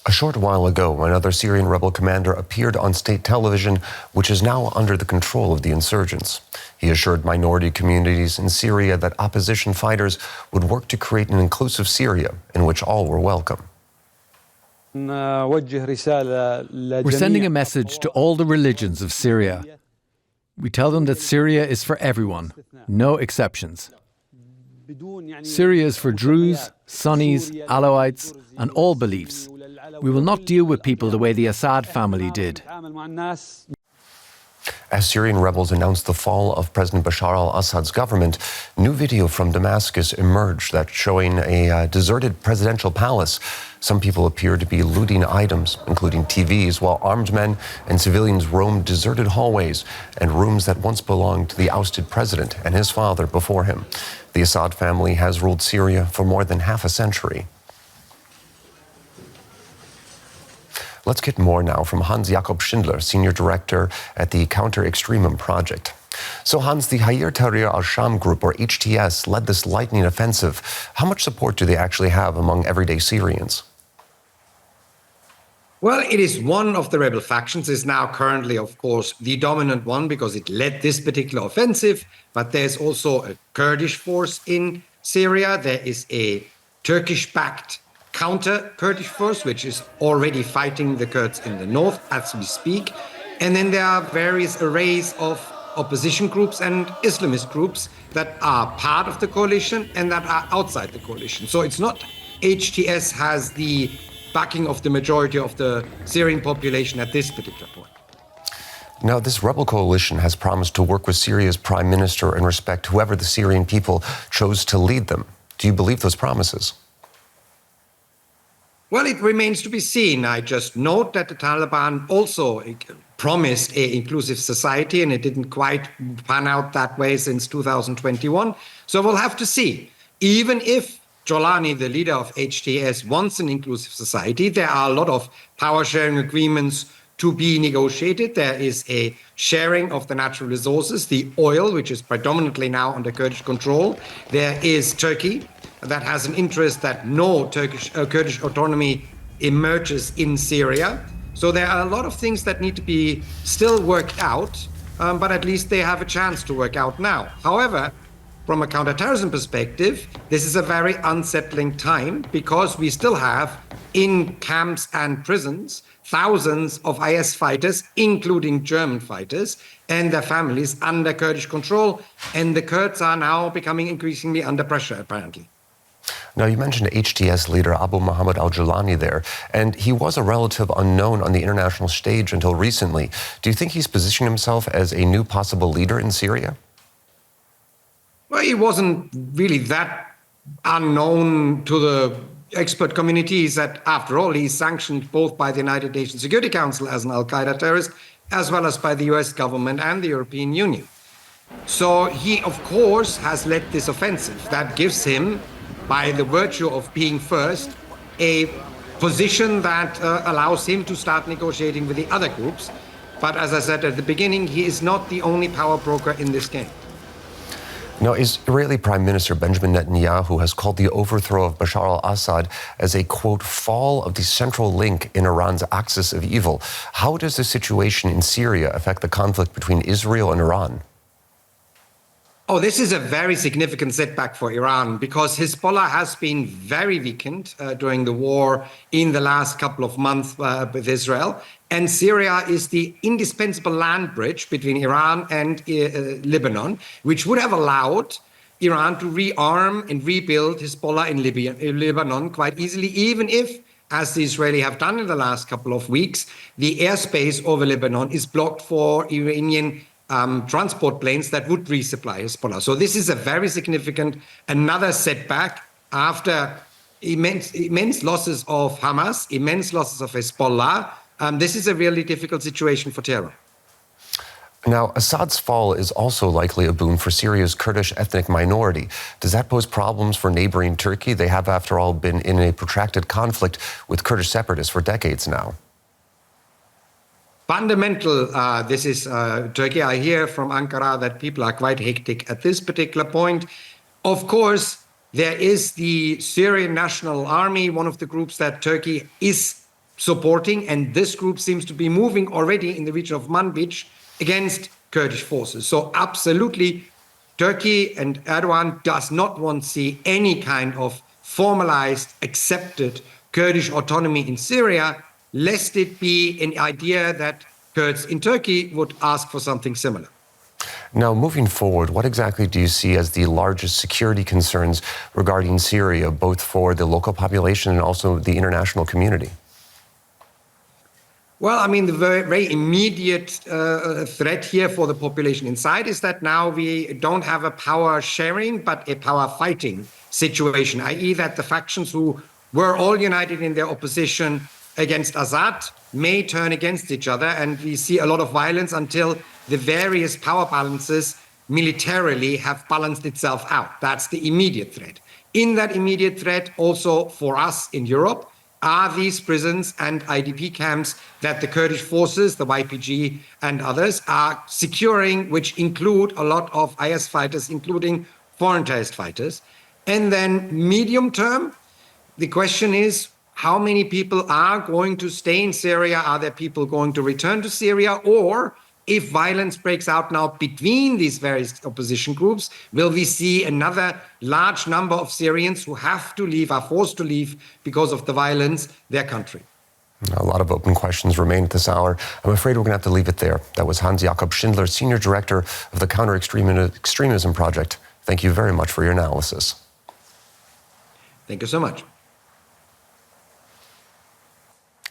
A short while ago, another Syrian rebel commander appeared on state television, which is now under the control of the insurgents. He assured minority communities in Syria that opposition fighters would work to create an inclusive Syria in which all were welcome. We're sending a message to all the religions of Syria. We tell them that Syria is for everyone, no exceptions. Syria is for Druze, Sunnis, Alawites, and all beliefs. We will not deal with people the way the Assad family did. As Syrian rebels announced the fall of President Bashar al-Assad's government, new video from Damascus emerged that showing a deserted presidential palace. Some people appeared to be looting items, including TVs, while armed men and civilians roamed deserted hallways and rooms that once belonged to the ousted president and his father before him. The Assad family has ruled Syria for more than half a century. Let's get more now from Hans-Jakob Schindler, Senior Director at the Counter-Extremism Project. So Hans, the Hayat Tahrir al-Sham group, or HTS, led this lightning offensive. How much support do they actually have among everyday Syrians? Well, it is one of the rebel factions. It's now currently, of course, the dominant one because it led this particular offensive. But there's also a Kurdish force in Syria. There is a Turkish-backed counter-Kurdish force, which is already fighting the Kurds in the north as we speak. And then there are various arrays of opposition groups and Islamist groups that are part of the coalition and that are outside the coalition. So it's not HTS has the backing of the majority of the Syrian population at this particular point. Now, this rebel coalition has promised to work with Syria's prime minister and respect whoever the Syrian people chose to lead them. Do you believe those promises? Well, it remains to be seen. I just note that the Taliban also promised an inclusive society, and it didn't quite pan out that way since 2021. So we'll have to see. Even if Jolani, the leader of HTS, wants an inclusive society, there are a lot of power-sharing agreements to be negotiated. There is a sharing of the natural resources, the oil, which is predominantly now under Kurdish control. There is Turkey, that has an interest that no Kurdish autonomy emerges in Syria. So there are a lot of things that need to be still worked out, but at least they have a chance to work out now. However, from a counterterrorism perspective, this is a very unsettling time because we still have in camps and prisons thousands of IS fighters, including German fighters, and their families under Kurdish control. And the Kurds are now becoming increasingly under pressure, apparently. Now, you mentioned HTS leader Abu Mohammad al-Jolani there, and he was a relative unknown on the international stage until recently. Do you think he's positioning himself as a new possible leader in Syria? Well, he wasn't really that unknown to the expert communities that, after all, he's sanctioned both by the United Nations Security Council as an al-Qaeda terrorist, as well as by the US government and the European Union. So he, of course, has led this offensive that gives him, by the virtue of being first, a position that allows him to start negotiating with the other groups. But as I said at the beginning, he is not the only power broker in this game. Now, Israeli Prime Minister Benjamin Netanyahu has called the overthrow of Bashar al-Assad as a, quote, fall of the central link in Iran's axis of evil. How does the situation in Syria affect the conflict between Israel and Iran? Oh, this is a very significant setback for Iran because Hezbollah has been very weakened during the war in the last couple of months with Israel. And Syria is the indispensable land bridge between Iran and Lebanon, which would have allowed Iran to rearm and rebuild Hezbollah in Lebanon quite easily, even if, as the Israelis have done in the last couple of weeks, the airspace over Lebanon is blocked for Iranian transport planes that would resupply Hezbollah. So this is a very significant, another setback after immense losses of Hamas, immense losses of Hezbollah. This is a really difficult situation for Tehran. Now, Assad's fall is also likely a boon for Syria's Kurdish ethnic minority. Does that pose problems for neighboring Turkey? They have, after all, been in a protracted conflict with Kurdish separatists for decades now. Fundamental, this is Turkey. I hear from Ankara that people are quite hectic at this particular point. Of course, there is the Syrian National Army, one of the groups that Turkey is supporting, and this group seems to be moving already in the region of Manbij against Kurdish forces. So absolutely, Turkey and Erdogan does not want to see any kind of formalized, accepted Kurdish autonomy in Syria, lest it be an idea that Kurds in Turkey would ask for something similar. Now, moving forward, what exactly do you see as the largest security concerns regarding Syria, both for the local population and also the international community? Well, I mean, the very immediate threat here for the population inside is that now we don't have a power sharing, but a power fighting situation, i.e. that the factions who were all united in their opposition against Assad may turn against each other, and we see a lot of violence until the various power balances militarily have balanced itself out. That's the immediate threat. In that immediate threat, also for us in Europe, are these prisons and IDP camps that the Kurdish forces, the YPG and others, are securing, which include a lot of IS fighters, including foreign terrorist fighters. And then medium term, the question is, how many people are going to stay in Syria? Are there people going to return to Syria? Or if violence breaks out now between these various opposition groups, will we see another large number of Syrians who have to leave, are forced to leave because of the violence, their country? A lot of open questions remain at this hour. I'm afraid we're going to have to leave it there. That was Hans-Jakob Schindler, Senior Director of the Counter-Extremism Project. Thank you very much for your analysis. Thank you so much.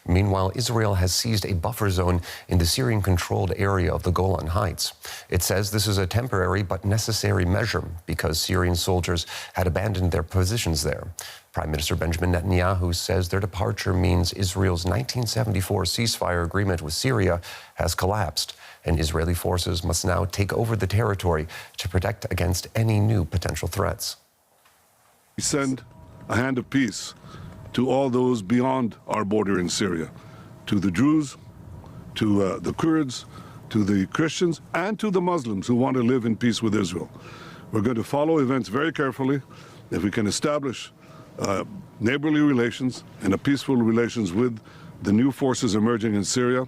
Meanwhile, Israel has seized a buffer zone in the Syrian-controlled area of the Golan Heights. It says this is a temporary but necessary measure because Syrian soldiers had abandoned their positions there. Prime Minister Benjamin Netanyahu says their departure means Israel's 1974 ceasefire agreement with Syria has collapsed, and Israeli forces must now take over the territory to protect against any new potential threats. We send a hand of peace to all those beyond our border in Syria, to the Druze, to the Kurds, to the Christians, and to the Muslims who want to live in peace with Israel. We're going to follow events very carefully. If we can establish neighborly relations and a peaceful relations with the new forces emerging in Syria,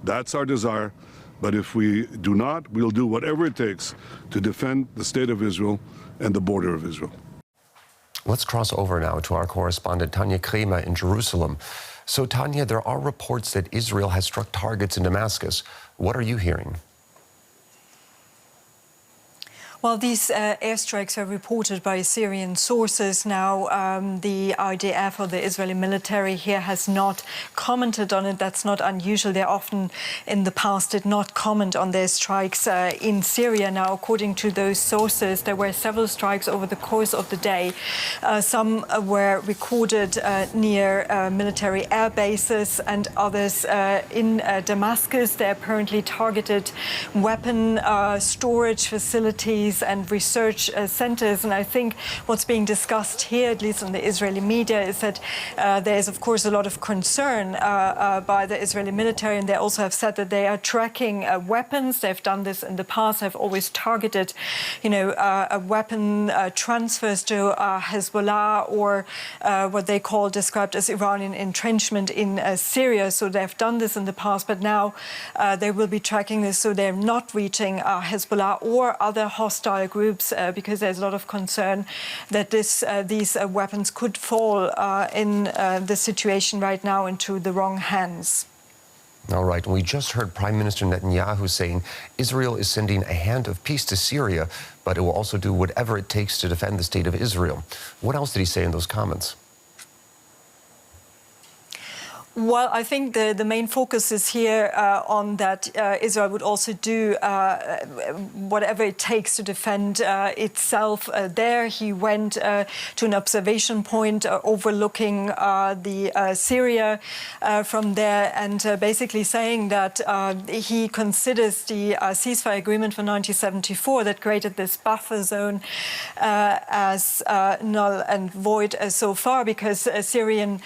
that's our desire. But if we do not, we'll do whatever it takes to defend the state of Israel and the border of Israel. Let's cross over now to our correspondent, Tania Kraemer in Jerusalem. So, Tania, there are reports that Israel has struck targets in Damascus. What are you hearing? Well, these airstrikes are reported by Syrian sources. Now, the IDF or the Israeli military here has not commented on it. That's not unusual. They often, in the past, did not comment on their strikes in Syria. Now, according to those sources, there were several strikes over the course of the day. Some were recorded near military air bases and others in Damascus. They apparently targeted weapon storage facilities and research centers. And I think what's being discussed here, at least in the Israeli media, is that there is, of course, a lot of concern by the Israeli military. And they also have said that they are tracking weapons. They've done this in the past. They've always targeted, weapon transfers to Hezbollah or what they described as Iranian entrenchment in Syria. So they've done this in the past, but now they will be tracking this so they're not reaching Hezbollah or other hostile groups because there's a lot of concern that these weapons could fall in the situation right now into the wrong hands. All right. And we just heard Prime Minister Netanyahu saying Israel is sending a hand of peace to Syria, but it will also do whatever it takes to defend the state of Israel. What else did he say in those comments? Well, I think the main focus is here on that Israel would also do whatever it takes to defend itself there. He went to an observation point overlooking the Syria from there and basically saying that he considers the ceasefire agreement from 1974 that created this buffer zone as null and void so far because Syrian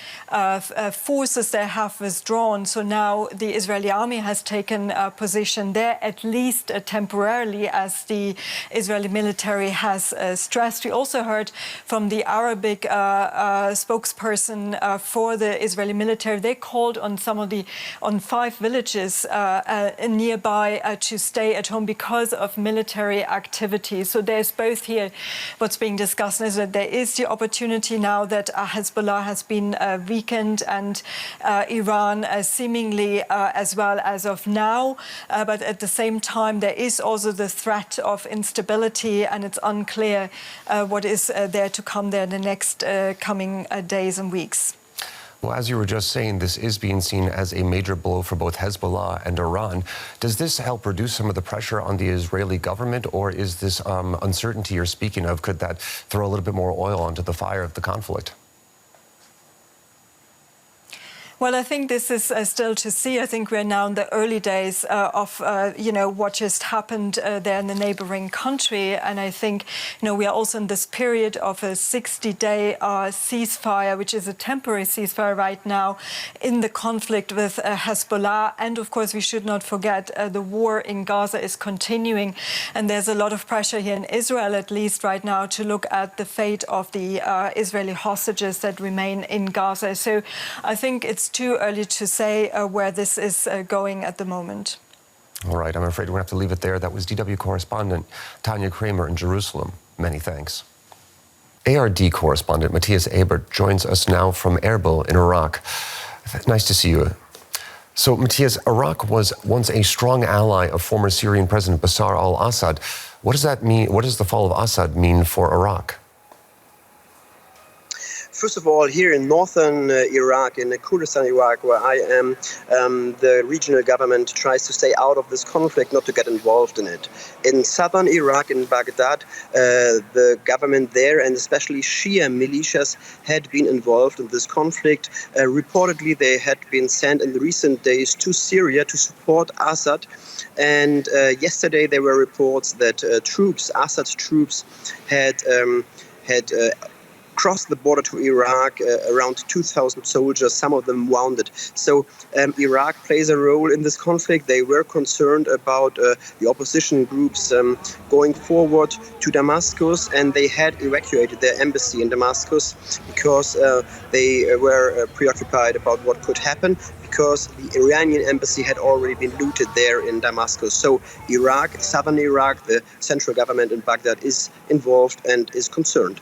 forces they have withdrawn. So now the Israeli army has taken a position there, at least temporarily, as the Israeli military has stressed. We also heard from the Arabic spokesperson for the Israeli military. They called on on 5 villages nearby to stay at home because of military activities. So there's both here. What's being discussed is that there is the opportunity now that Hezbollah has been weakened, and Iran seemingly as well as of now. But at the same time, there is also the threat of instability, and it's unclear what is there to come there in the next coming days and weeks. Well, as you were just saying, this is being seen as a major blow for both Hezbollah and Iran. Does this help reduce some of the pressure on the Israeli government, or is this uncertainty you're speaking of, could that throw a little bit more oil onto the fire of the conflict? Well, I think this is still to see. I think we're now in the early days of, what just happened there in the neighboring country. And I think, we are also in this period of a 60-day ceasefire, which is a temporary ceasefire right now in the conflict with Hezbollah. And of course, we should not forget the war in Gaza is continuing. And there's a lot of pressure here in Israel, at least right now, to look at the fate of the Israeli hostages that remain in Gaza. So I think it's too early to say where this is going at the moment. All right, I'm afraid we're going to have to leave it there. That was DW correspondent Tania Kraemer in Jerusalem. Many thanks. ARD correspondent Mattias Ebert joins us now from Erbil in Iraq. Nice to see you. So, Mattias, Iraq was once a strong ally of former Syrian President Bashar al-Assad. What does that mean? What does the fall of Assad mean for Iraq? First of all, here in northern Iraq, in Kurdistan Iraq, where I am, the regional government tries to stay out of this conflict, not to get involved in it. In southern Iraq, in Baghdad, the government there, and especially Shia militias, had been involved in this conflict. Reportedly, they had been sent in the recent days to Syria to support Assad. And yesterday, there were reports that Assad's troops had crossed the border to Iraq, around 2,000 soldiers, some of them wounded. So Iraq plays a role in this conflict. They were concerned about the opposition groups going forward to Damascus, and they had evacuated their embassy in Damascus because they were preoccupied about what could happen, because the Iranian embassy had already been looted there in Damascus. So Iraq, southern Iraq, the central government in Baghdad is involved and is concerned.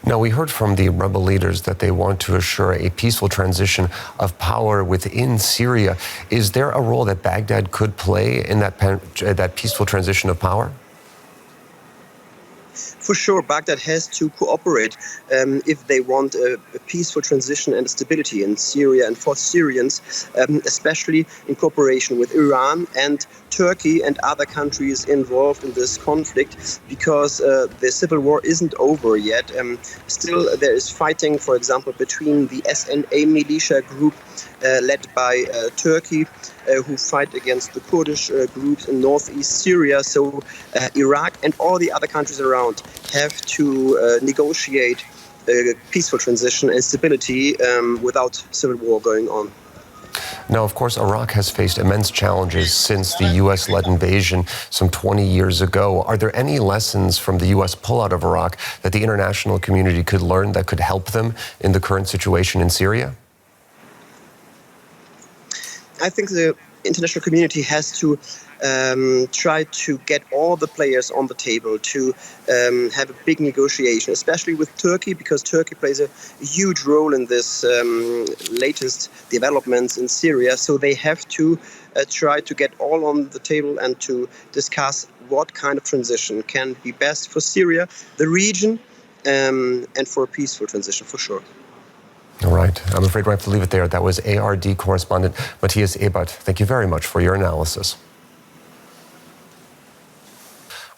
Now, we heard from the rebel leaders that they want to assure a peaceful transition of power within Syria. Is there a role that Baghdad could play in that peaceful transition of power? For sure, Baghdad has to cooperate if they want a peaceful transition and stability in Syria and for Syrians, especially in cooperation with Iran and Turkey and other countries involved in this conflict, because the civil war isn't over yet. Still, there is fighting, for example, between the SNA militia group led by Turkey, who fight against the Kurdish groups in northeast Syria. So Iraq and all the other countries around have to negotiate a peaceful transition and stability without civil war going on. Now, of course, Iraq has faced immense challenges since the U.S.-led invasion some 20 years ago. Are there any lessons from the U.S. pullout of Iraq that the international community could learn that could help them in the current situation in Syria? I think the international community has to try to get all the players on the table to have a big negotiation, especially with Turkey, because Turkey plays a huge role in this latest developments in Syria. So they have to try to get all on the table and to discuss what kind of transition can be best for Syria, the region, and for a peaceful transition, for sure. All right. I'm afraid we have to leave it there. That was ARD correspondent Mattias Ebert. Thank you very much for your analysis.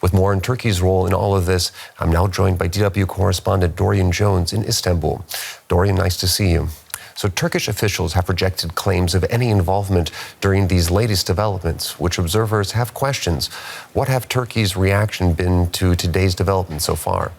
With more on Turkey's role in all of this, I'm now joined by DW correspondent Dorian Jones in Istanbul. Dorian, nice to see you. So Turkish officials have rejected claims of any involvement during these latest developments, which observers have questions. What have Turkey's reaction been to today's development so far?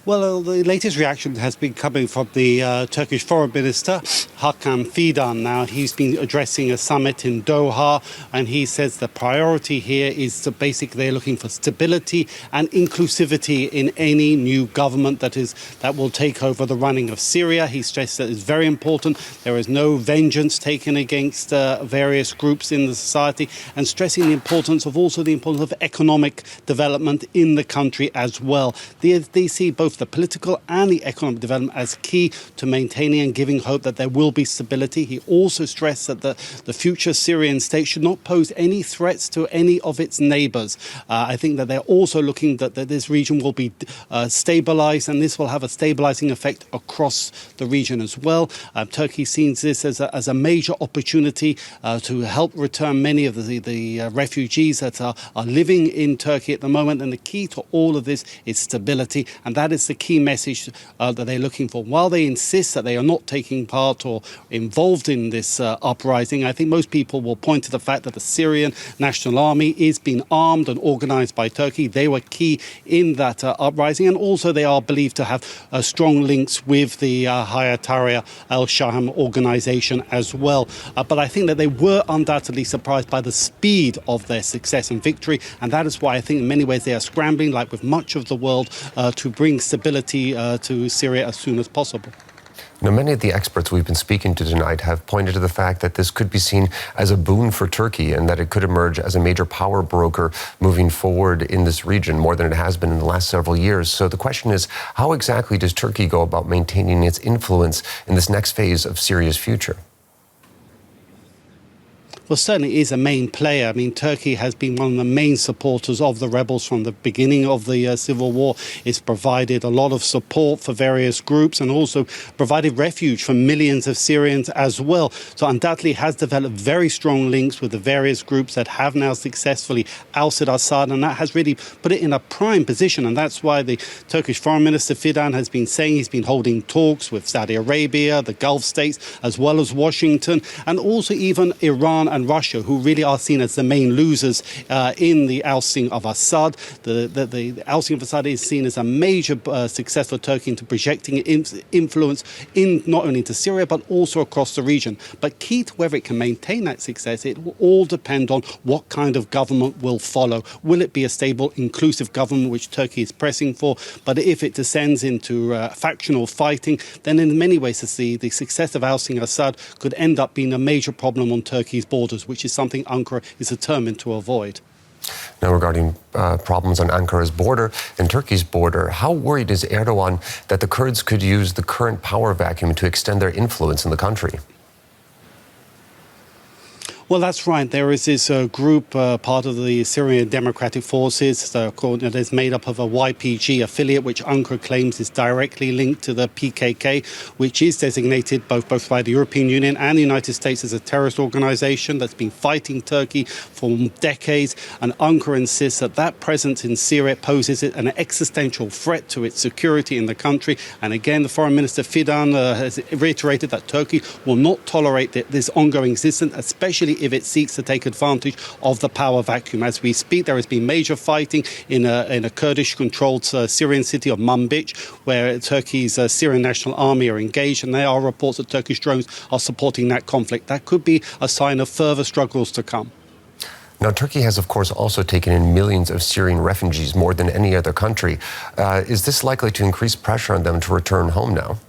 Well, the latest reaction has been coming from the Turkish Foreign Minister, Hakan Fidan. Now, he's been addressing a summit in Doha, and he says the priority here is to basically they're looking for stability and inclusivity in any new government that will take over the running of Syria. He stressed that it's very important. There is no vengeance taken against various groups in the society, and stressing the importance of economic development in the country as well. They see both the political and the economic development as key to maintaining and giving hope that there will be stability. He also stressed that the future Syrian state should not pose any threats to any of its neighbours. I think that they're also looking that this region will be stabilised, and this will have a stabilising effect across the region as well. Turkey sees this as a major opportunity to help return many of the refugees that are living in Turkey at the moment, and the key to all of this is stability, and that is the key message that they're looking for. While they insist that they are not taking part or involved in this uprising, I think most people will point to the fact that the Syrian National Army is being armed and organised by Turkey. They were key in that uprising, and also they are believed to have strong links with the Hayat Tahrir al-Sham organisation as well. But I think that they were undoubtedly surprised by the speed of their success and victory, and that is why I think in many ways they are scrambling, like with much of the world, to bring stability to Syria as soon as possible. Now, many of the experts we've been speaking to tonight have pointed to the fact that this could be seen as a boon for Turkey and that it could emerge as a major power broker moving forward in this region more than it has been in the last several years. So the question is, how exactly does Turkey go about maintaining its influence in this next phase of Syria's future? Well, certainly is a main player. I mean, Turkey has been one of the main supporters of the rebels from the beginning of the civil war. It's provided a lot of support for various groups and also provided refuge for millions of Syrians as well. So undoubtedly has developed very strong links with the various groups that have now successfully ousted Assad, and that has really put it in a prime position. And that's why the Turkish Foreign Minister Fidan has been saying he's been holding talks with Saudi Arabia, the Gulf states, as well as Washington, and also even Iran and Russia, who really are seen as the main losers in the ousting of Assad. The ousting of Assad is seen as a major success for Turkey into projecting influence in not only into Syria but also across the region. But key to whether it can maintain that success, it will all depend on what kind of government will follow. Will it be a stable, inclusive government, which Turkey is pressing for? But if it descends into factional fighting, then in many ways the success of ousting Assad could end up being a major problem on Turkey's borders, which is something Ankara is determined to avoid. Now, regarding problems on Ankara's border and Turkey's border, how worried is Erdogan that the Kurds could use the current power vacuum to extend their influence in the country? Well, that's right. There is this group, part of the Syrian Democratic Forces, that is made up of a YPG affiliate, which Ankara claims is directly linked to the PKK, which is designated both by the European Union and the United States as a terrorist organization that's been fighting Turkey for decades. And Ankara insists that presence in Syria poses an existential threat to its security in the country. And again, the Foreign Minister Fidan has reiterated that Turkey will not tolerate this ongoing existence, especially if it seeks to take advantage of the power vacuum. As we speak, there has been major fighting in a Kurdish-controlled Syrian city of Manbij, where Turkey's Syrian National Army are engaged, and there are reports that Turkish drones are supporting that conflict. That could be a sign of further struggles to come. Now, Turkey has, of course, also taken in millions of Syrian refugees, more than any other country. Is this likely to increase pressure on them to return home now?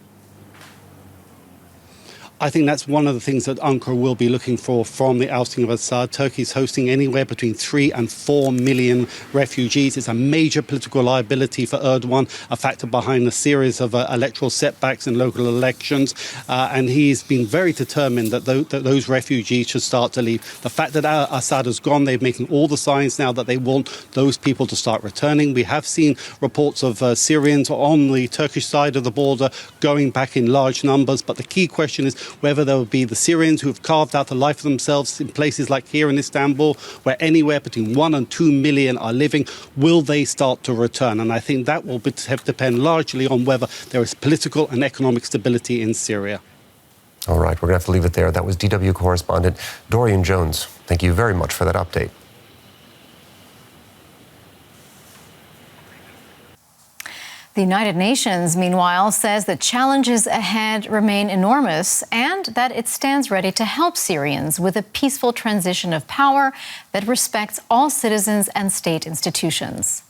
I think that's one of the things that Ankara will be looking for from the ousting of Assad. Turkey is hosting anywhere between 3 and 4 million refugees. It's a major political liability for Erdogan, a factor behind a series of electoral setbacks in local elections. And he's been very determined that those refugees should start to leave. The fact that Assad has gone, they're making all the signs now that they want those people to start returning. We have seen reports of Syrians on the Turkish side of the border going back in large numbers. But the key question is whether there will be the Syrians who have carved out a life for themselves in places like here in Istanbul, where anywhere between 1 and 2 million are living, will they start to return? And I think that will depend largely on whether there is political and economic stability in Syria. All right, we're going to have to leave it there. That was DW correspondent Dorian Jones. Thank you very much for that update. The United Nations, meanwhile, says the challenges ahead remain enormous and that it stands ready to help Syrians with a peaceful transition of power that respects all citizens and state institutions.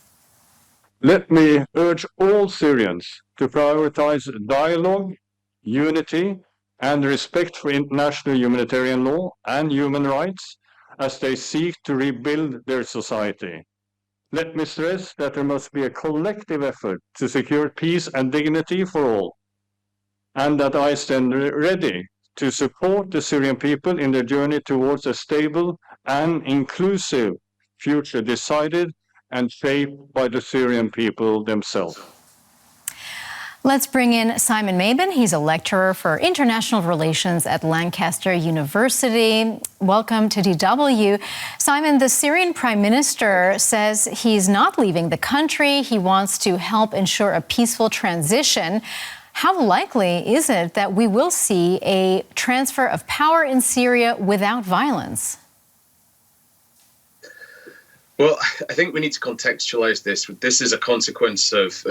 Let me urge all Syrians to prioritize dialogue, unity, and respect for international humanitarian law and human rights as they seek to rebuild their society. Let me stress that there must be a collective effort to secure peace and dignity for all, and that I stand ready to support the Syrian people in their journey towards a stable and inclusive future decided and shaped by the Syrian people themselves. Let's bring in Simon Mabin. He's a lecturer for international relations at Lancaster University. Welcome to DW. Simon, the Syrian Prime Minister says he's not leaving the country. He wants to help ensure a peaceful transition. How likely is it that we will see a transfer of power in Syria without violence? Well, I think we need to contextualize this. This is a consequence of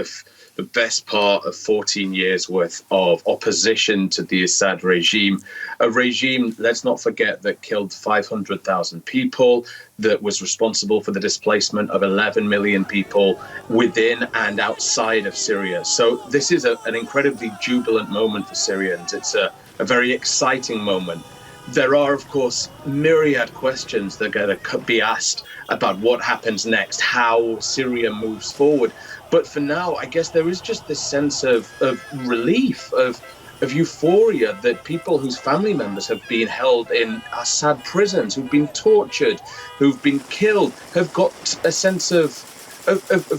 the best part of 14 years worth of opposition to the Assad regime, a regime, let's not forget, that killed 500,000 people, that was responsible for the displacement of 11 million people within and outside of Syria. So this is an incredibly jubilant moment for Syrians. It's a very exciting moment. There are, of course, myriad questions that are going to be asked about what happens next, how Syria moves forward. But for now, I guess there is just this sense of relief, of euphoria that people whose family members have been held in Assad prisons, who've been tortured, who've been killed, have got a sense of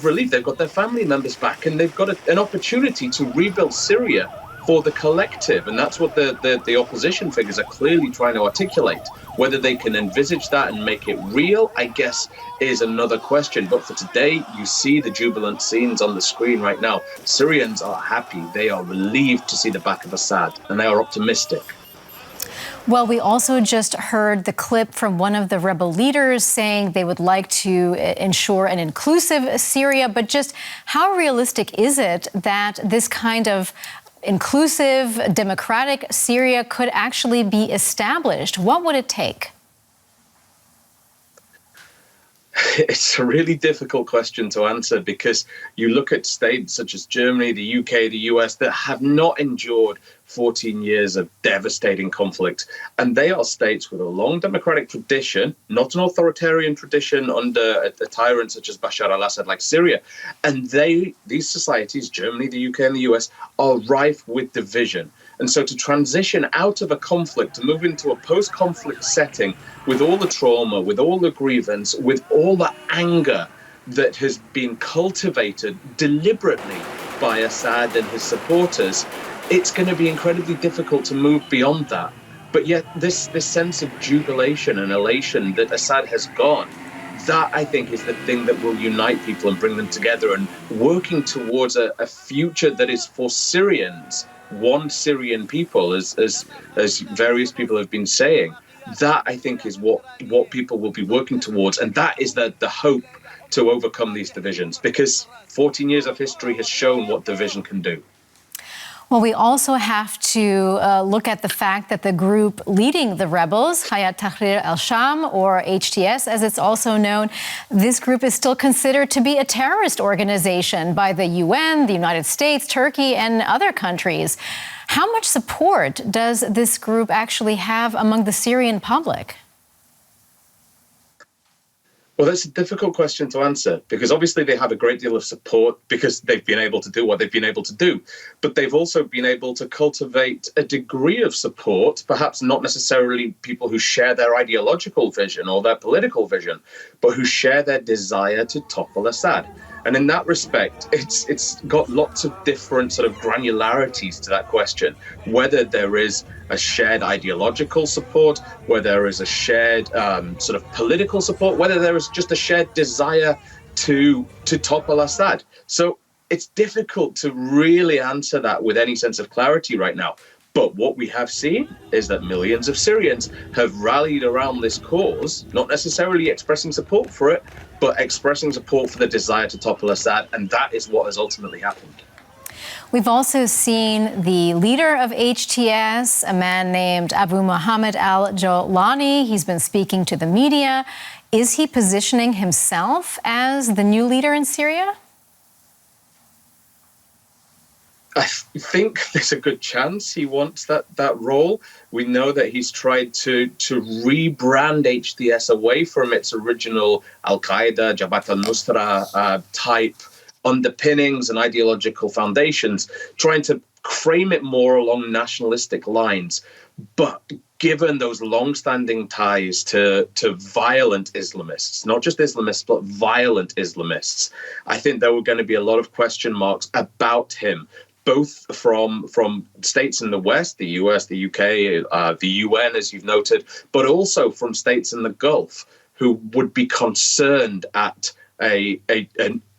relief. They've got their family members back and they've got an opportunity to rebuild Syria for the collective. And that's what the opposition figures are clearly trying to articulate. Whether they can envisage that and make it real, I guess, is another question. But for today, you see the jubilant scenes on the screen right now. Syrians are happy. They are relieved to see the back of Assad, and they are optimistic. Well, we also just heard the clip from one of the rebel leaders saying they would like to ensure an inclusive Syria. But just how realistic is it that this kind of inclusive, democratic Syria could actually be established? What would it take? It's a really difficult question to answer because you look at states such as Germany, the UK, the US that have not endured 14 years of devastating conflict. And they are states with a long democratic tradition, not an authoritarian tradition under a tyrant such as Bashar al-Assad like Syria. And these societies, Germany, the UK and the US, are rife with division. And so to transition out of a conflict, to move into a post-conflict setting with all the trauma, with all the grievance, with all the anger that has been cultivated deliberately by Assad and his supporters, it's going to be incredibly difficult to move beyond that. But yet this sense of jubilation and elation that Assad has gone, that I think is the thing that will unite people and bring them together and working towards a future that is for Syrians, one Syrian people, as various people have been saying. That I think is what people will be working towards, and that is the hope to overcome these divisions, because 14 years of history has shown what division can do. Well, we also have to look at the fact that the group leading the rebels, Hayat Tahrir al-Sham, or HTS as it's also known, this group is still considered to be a terrorist organization by the UN, the United States, Turkey, and other countries. How much support does this group actually have among the Syrian public? Well, that's a difficult question to answer, because obviously they have a great deal of support because they've been able to do what they've been able to do. But they've also been able to cultivate a degree of support, perhaps not necessarily people who share their ideological vision or their political vision, but who share their desire to topple Assad. And in that respect, it's got lots of different sort of granularities to that question, whether there is a shared ideological support, whether there is a shared sort of political support, whether there is just a shared desire to topple Assad. So it's difficult to really answer that with any sense of clarity right now. But what we have seen is that millions of Syrians have rallied around this cause, not necessarily expressing support for it, but expressing support for the desire to topple Assad, and that is what has ultimately happened. We've also seen the leader of HTS, a man named Abu Mohammad al-Jolani. He's been speaking to the media. Is he positioning himself as the new leader in Syria? I think there's a good chance he wants that role. We know that he's tried to rebrand HTS away from its original al-Qaeda, Jabhat al-Nusra type underpinnings and ideological foundations, trying to frame it more along nationalistic lines. But given those long-standing ties to violent Islamists, not just Islamists, but violent Islamists, I think there were going to be a lot of question marks about him, both from states in the West, the US, the UK, the UN, as you've noted, but also from states in the Gulf who would be concerned at a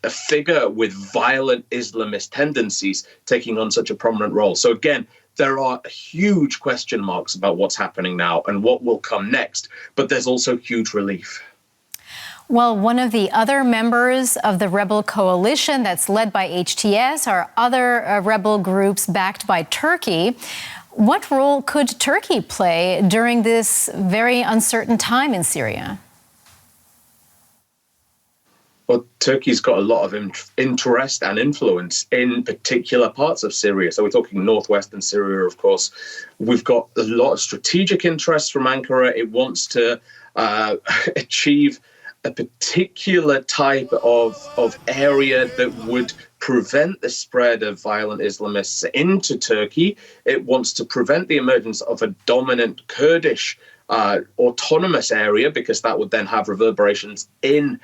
figure with violent Islamist tendencies taking on such a prominent role. So again, there are huge question marks about what's happening now and what will come next, but there's also huge relief. Well, one of the other members of the rebel coalition that's led by HTS are other rebel groups backed by Turkey. What role could Turkey play during this very uncertain time in Syria? Well, Turkey's got a lot of interest and influence in particular parts of Syria. So we're talking northwestern Syria, of course. We've got a lot of strategic interest from Ankara. It wants to achieve a particular type of area that would prevent the spread of violent Islamists into Turkey. It wants to prevent the emergence of a dominant Kurdish autonomous area, because that would then have reverberations in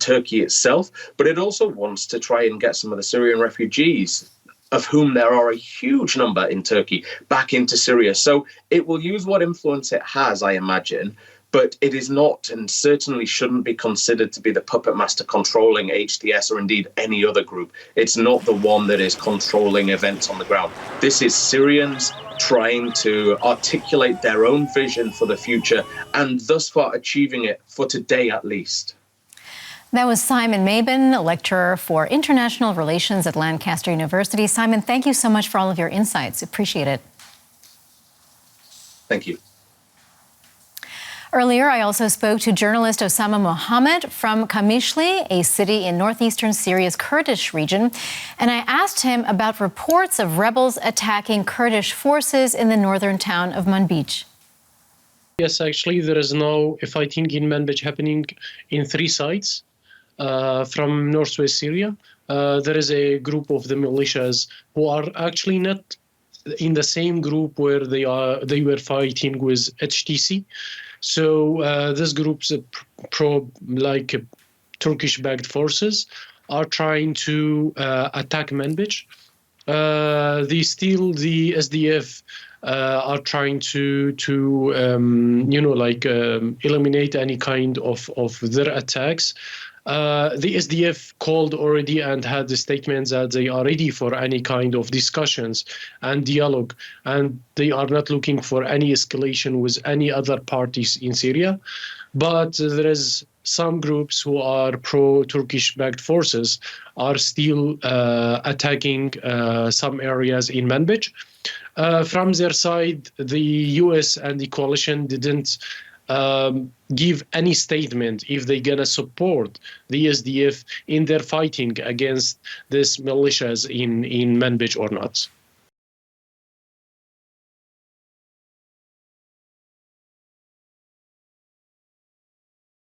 Turkey itself. But it also wants to try and get some of the Syrian refugees, of whom there are a huge number in Turkey, back into Syria. So it will use what influence it has, I imagine, but it is not, and certainly shouldn't be considered to be, the puppet master controlling HTS or indeed any other group. It's not the one that is controlling events on the ground. This is Syrians trying to articulate their own vision for the future, and thus far achieving it, for today at least. That was Simon Mabin, a lecturer for international relations at Lancaster University. Simon, thank you so much for all of your insights. Appreciate it. Thank you. Earlier, I also spoke to journalist Ossama Muhammad from Kamishli, a city in northeastern Syria's Kurdish region, and I asked him about reports of rebels attacking Kurdish forces in the northern town of Manbij. Yes, actually, there is now a fighting in Manbij happening in 3 sites from northwest Syria. There is a group of the militias who are actually not in the same group where they were fighting with HTC. So this group's Turkish-backed forces are trying to attack Manbij. The SDF are trying to eliminate any kind of their attacks. The SDF called already and had the statements that they are ready for any kind of discussions and dialogue, and they are not looking for any escalation with any other parties in Syria. But there is some groups who are pro-Turkish-backed forces are still attacking some areas in Manbij. From their side, the US and the coalition didn't give any statement if they're going to support the SDF in their fighting against these militias in Manbij or not.